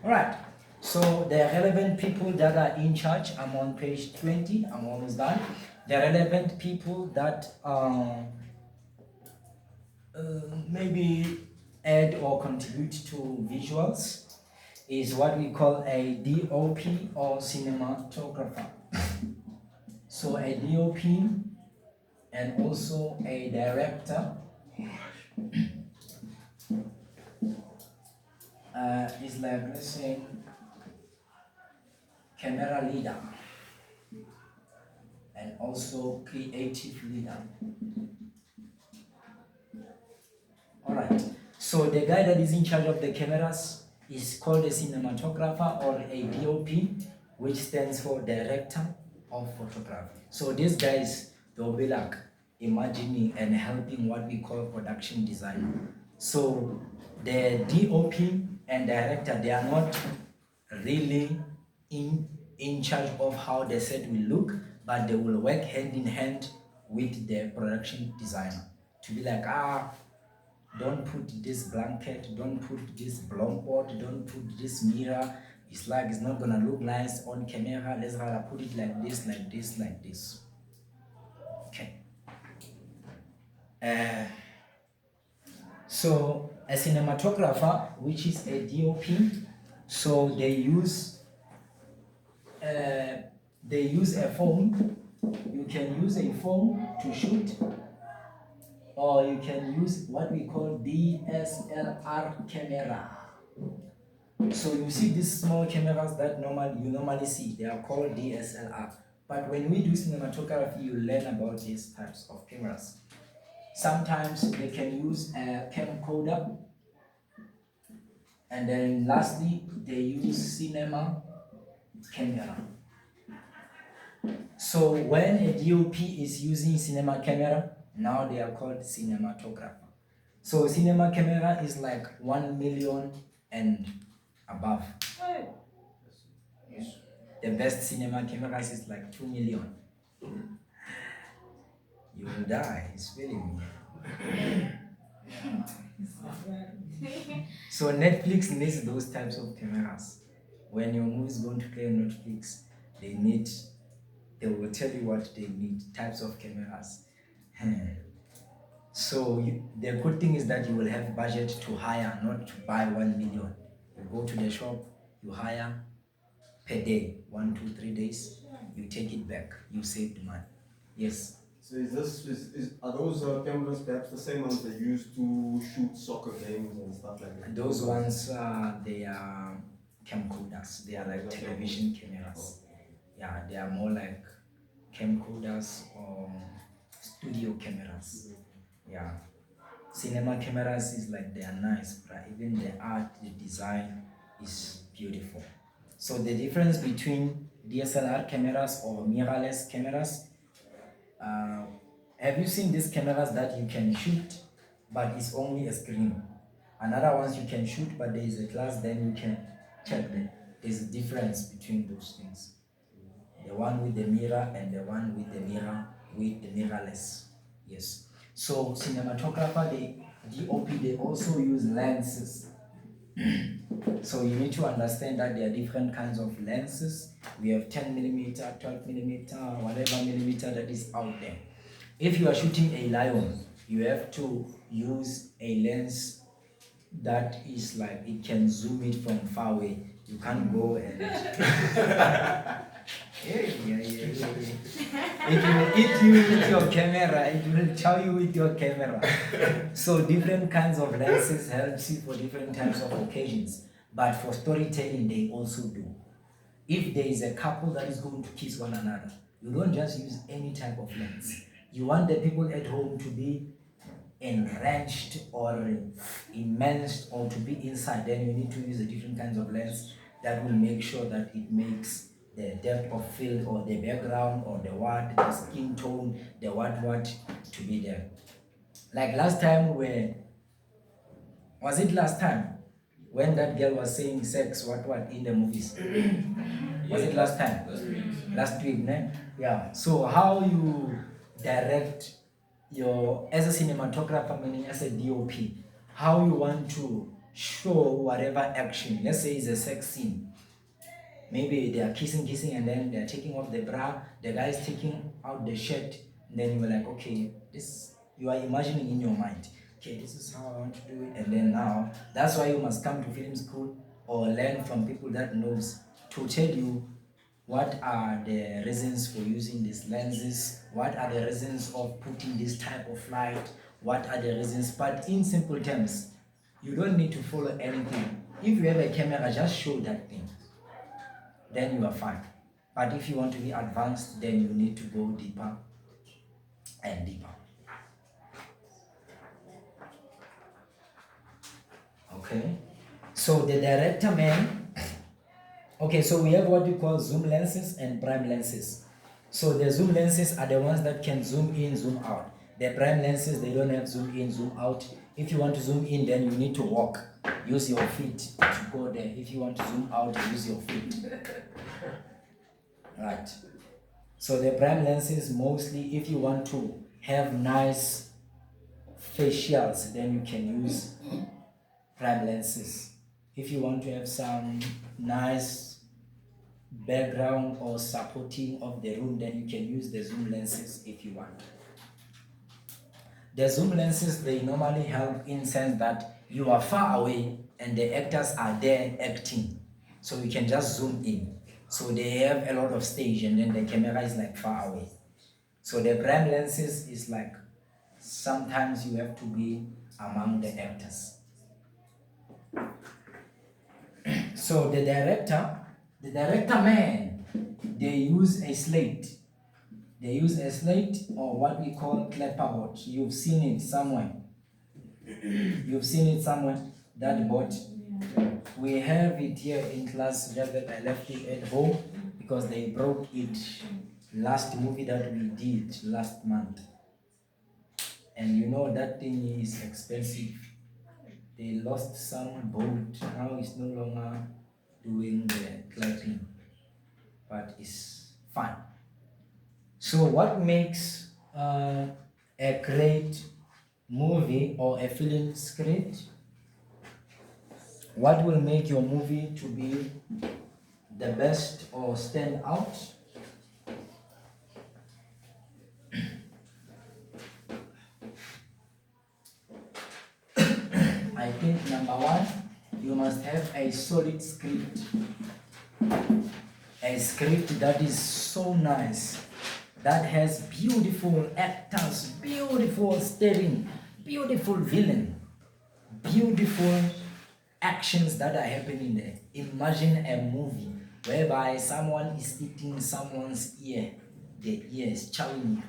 Alright. So the relevant people that are in charge, I'm on page 20, I'm almost done. the relevant people that maybe add or contribute to visuals is what we call a DOP or cinematographer. So a DOP and also a director is like, let's say, camera leader and also creative leader. Alright, so the guy that is in charge of the cameras is called a cinematographer or a DOP, which stands for director of photography. So these guys, they'll be like imagining and helping what we call production design. So the DOP and director, they are not really in charge of how the set will look, but they will work hand in hand with the production designer to be like, don't put this blanket, don't put this blowboard, don't put this mirror. It's like it's not gonna look nice on camera. Let's rather put it like this, like this, like this. Okay. So a cinematographer, which is a DOP, so they use a phone. You can use a phone to shoot, or you can use what we call DSLR camera. So you see these small cameras that you normally see, they are called DSLR. But when we do cinematography, you learn about these types of cameras. Sometimes they can use a camcorder, and then lastly, they use cinema camera. So when a DOP is using cinema camera, now they are called cinematographer. So cinema camera is like 1 million and above. The best cinema cameras is like 2 million. You will die, it's feeling me. So Netflix needs those types of cameras. When your movie is going to play on Netflix, they will tell you what they need, types of cameras. So the good thing is that you will have budget to hire, not to buy 1 million. You go to the shop, you hire per day, 1, 2, 3 days, you take it back, you save the money. Yes. So are those cameras perhaps the same ones they use to shoot soccer games and stuff like that? Those ones, they are camcorders. They are like television cameras. Yeah, they are more like camcorders or studio cameras. Yeah. Cinema cameras is like, they are nice, but even the art, the design is beautiful. So the difference between DSLR cameras or mirrorless cameras, have you seen these cameras that you can shoot, but it's only a screen? Another ones you can shoot, but there is a glass, then you can check them. There's a difference between those things. The one with the mirror and the one with the mirror with the mirrorless. Yes. So cinematographer, DOP, they also use lenses. So you need to understand that there are different kinds of lenses. We have 10mm, 12mm, whatever millimeter that is out there. If you are shooting a lion, you have to use a lens that is like, it can zoom it from far away. You can't go and It will eat you with your camera, it will chow you with your camera. So different kinds of lenses helps you for different types of occasions. But for storytelling, they also do. If there is a couple that is going to kiss one another, you don't just use any type of lens. You want the people at home to be enraged or immersed or to be inside, then you need to use the different kinds of lens that will make sure that it makes the depth of field or the background or the skin tone, the what to be there. Like last time when that girl was saying sex what in the movies? Was it last time? Last week, ne? Yeah. So how you direct as a cinematographer, meaning as a DOP, how you want to show whatever action, let's say it's a sex scene. maybe they are kissing, and then they are taking off the bra, the guy is taking out the shirt, and then you are like, okay, this, you are imagining in your mind, okay, this is how I want to do it. And then now, that's why you must come to film school or learn from people that knows to tell you what are the reasons for using these lenses, what are the reasons of putting this type of light, what are the reasons. But in simple terms, you don't need to follow anything. If you have a camera, just show that thing, then you are fine. But if you want to be advanced, then you need to go deeper and deeper. Okay, so the director man, okay, so we have what we call zoom lenses and prime lenses. So the zoom lenses are the ones that can zoom in, zoom out. The prime lenses, they don't have zoom in, zoom out. If you want to zoom in, then you need to walk. Use your feet to go there. If you want to zoom out, use your feet. Right. So the prime lenses, mostly if you want to have nice facials, then you can use prime lenses. If you want to have some nice background or supporting of the room, then you can use the zoom lenses if you want. The zoom lenses, they normally help in sense that you are far away and the actors are there acting, so you can just zoom in. So they have a lot of stage and then the camera is like far away. So the prime lenses is like sometimes you have to be among the actors. So the director man, they use a slate. They use a slate or what we call clapperboard. You've seen it somewhere. You've seen it somewhere, that board. We have it here in class, just that I left it at home because they broke it last movie that we did last month. And you know that thing is expensive. They lost some boat, now it's no longer doing the clapping, but it's fun. So what makes a great movie or a film script? What will make your movie to be the best or stand out? I think number one, you must have a solid script. A script that is so nice, that has beautiful actors, beautiful steering, beautiful villain, beautiful actions that are happening there. Imagine a movie whereby someone is eating someone's ear, the ear is chowing.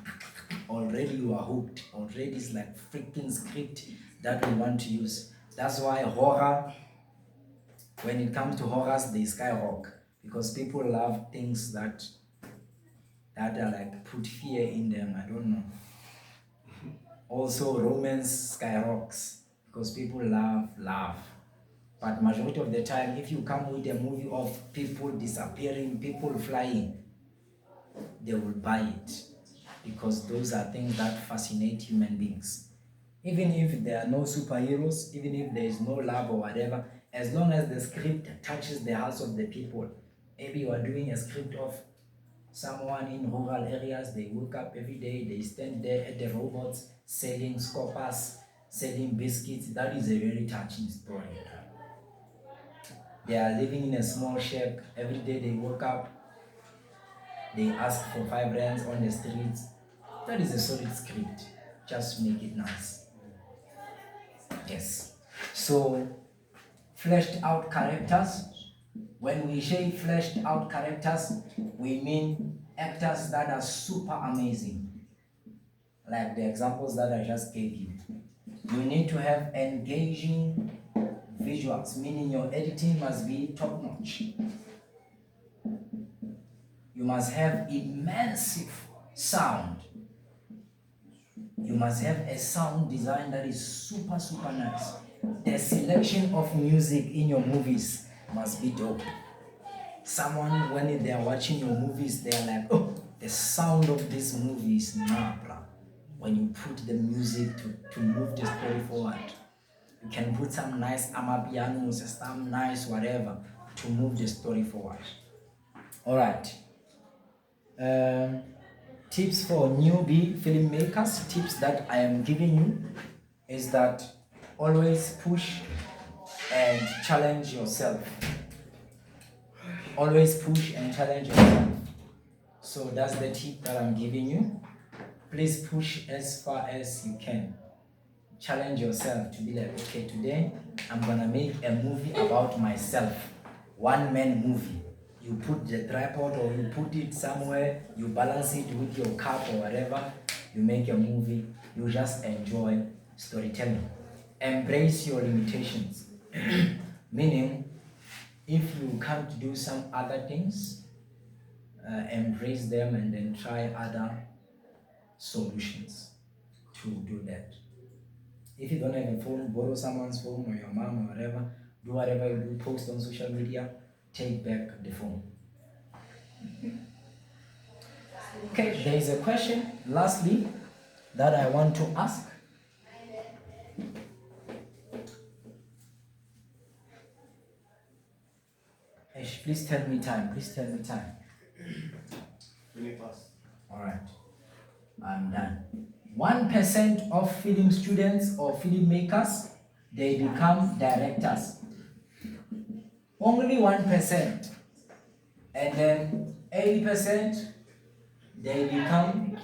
Already you are hooked. Already it's like freaking script that we want to use. That's why horror, when it comes to horrors, they skyrocket because people love things that are like put fear in them. I don't know. Also, romance skyrockets because people love. But majority of the time, if you come with a movie of people disappearing, people flying, they will buy it because those are things that fascinate human beings. Even if there are no superheroes, even if there is no love or whatever, as long as the script touches the hearts of the people. Maybe you are doing a script of someone in rural areas, they wake up every day, they stand there at the robots selling scoppers, selling biscuits. That is a very touching story. They are living in a small shack. Every day they wake up, they ask for 5 rands on the streets. That is a solid script. Just make it nice. Yes. So, fleshed out characters. When we say fleshed out characters, we mean actors that are super amazing. Like the examples that I just gave you. You need to have engaging visuals, meaning your editing must be top notch. You must have immense sound. You must have a sound design that is super nice. The selection of music in your movies must be dope. Someone, when they are watching your movies, they are like, oh, the sound of this movie is nabra. When you put the music to move the story forward, you can put some nice amapianos, some nice whatever to move the story forward. All right. Tips for newbie filmmakers. Tips that I am giving you is that always push and challenge yourself. Always push and challenge yourself. So that's the tip that I'm giving you. Please push as far as you can. Challenge yourself to be like, okay, today I'm gonna make a movie about myself. One man movie. You put the tripod or you put it somewhere, you balance it with your cup or whatever, you make a movie, you just enjoy storytelling. Embrace your limitations. Meaning, if you can't do some other things, embrace them and then try other solutions to do that. If you don't have a phone, borrow someone's phone or your mom or whatever, do whatever you do, post on social media, take back the phone. Okay, there is a question, lastly, that I want to ask. Ash, please tell me time, please tell me time. 20 past. Alright, I'm done. 1% of film students or filmmakers, they become directors. Only 1%. And then 80%, they become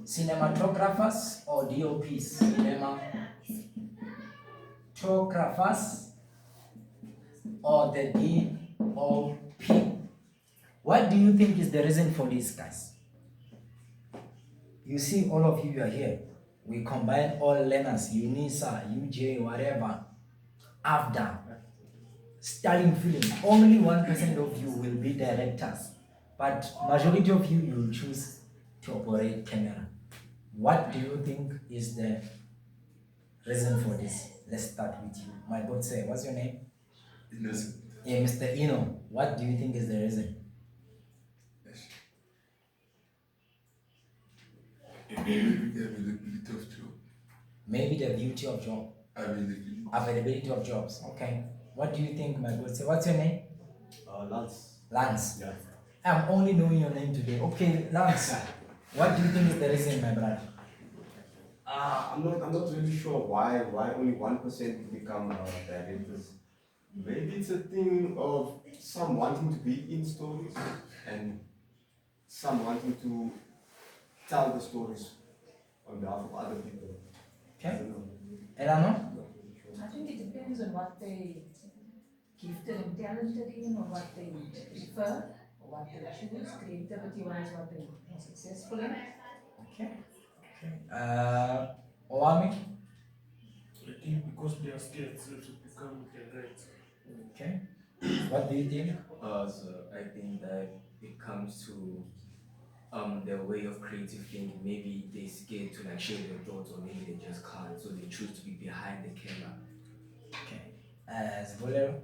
cinematographers or DOPs. Cinematographers or the DOP. What do you think is the reason for this, guys? You see, all of you are here. We combine all learners, UNISA, UJ, whatever, AFDA, studying film. Only 1% of you will be directors, but majority of you will choose to operate camera. What do you think is the reason for this? Let's start with you. My God, say, what's your name? Innocent. Yeah, Mr. Ino. What do you think is the reason? Availability of job. Maybe the beauty of job. Availability of jobs. Okay. What do you think, my God? Say, what's your name? Lance. Lance. Yeah. I'm only knowing your name today. Okay, Lance. What do you think is the reason, my brother? I'm not really sure why only 1% become directors. Maybe it's a thing of some wanting to be in stories and some wanting to tell the stories on behalf of other people. I Okay. don't know. Elano? I think it depends on what they gifted and talented in, or what they prefer, or what they choose, creativity wise, what they're successful in. Okay. Owami? I think because they are scared to become director. Okay. What do you think? So I think that it comes to the way of creative thinking. Maybe they're scared to like share their thoughts, or maybe they just can't, so they choose to be behind the camera. Okay. Zbolero?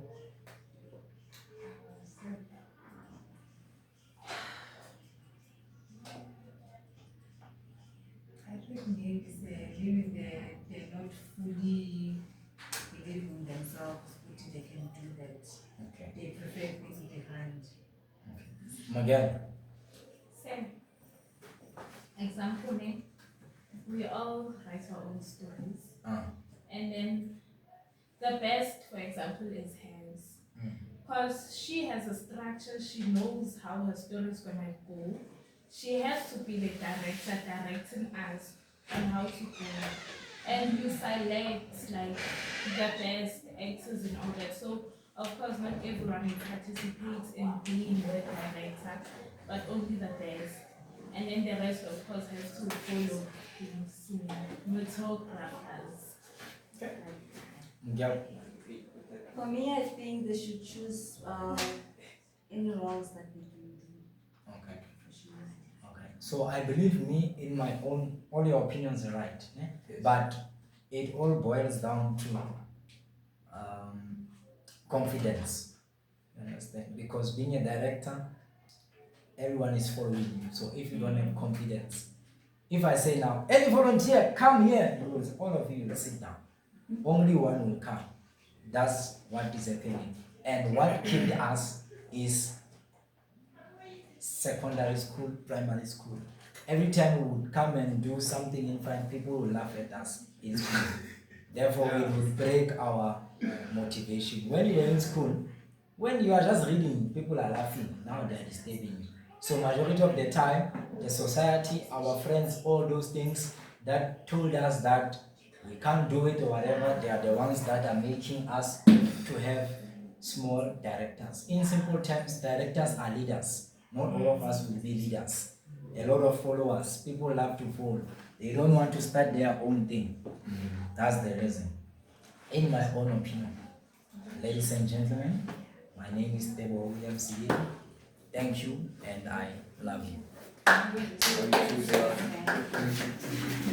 I think maybe they're not fully believing in themselves, which they can do that. Okay. They prefer being behind. Miguel? Same. Example name. We all write our own stories. And then the best, for example, is Hans. Because she has a structure, she knows how her story is gonna go. She has to be the director directing us on how to go. And you select like the best actors and all that. So of course not everyone participates in being the director, but only the best. And then the rest of course has to follow cinematographers. Miguel? For me, I think they should choose any roles that they can do. Okay. Okay. So I believe me in my own, all your opinions are right. Eh? Yes. But it all boils down to confidence. You understand? Because being a director, everyone is following you. So if you don't have confidence, if I say now, any volunteer, come here, you will, all of you will sit down. Only one will come. That's what is happening. And what killed us is secondary school, primary school. Every time we would come and do something in front, people would laugh at us in school. Therefore, it would break our motivation. When you're in school, when you are just reading, people are laughing. Now they're disturbing you. So majority of the time, the society, our friends, all those things that told us that we can't do it or whatever, they are the ones that are making us to have small directors. In simple terms, directors are leaders. Not all of us will be leaders. A lot of followers, people love to follow. They don't want to start their own thing. That's the reason. In my own opinion, ladies and gentlemen, my name is Teboho Sebili. Thank you, and I love you. Thank you.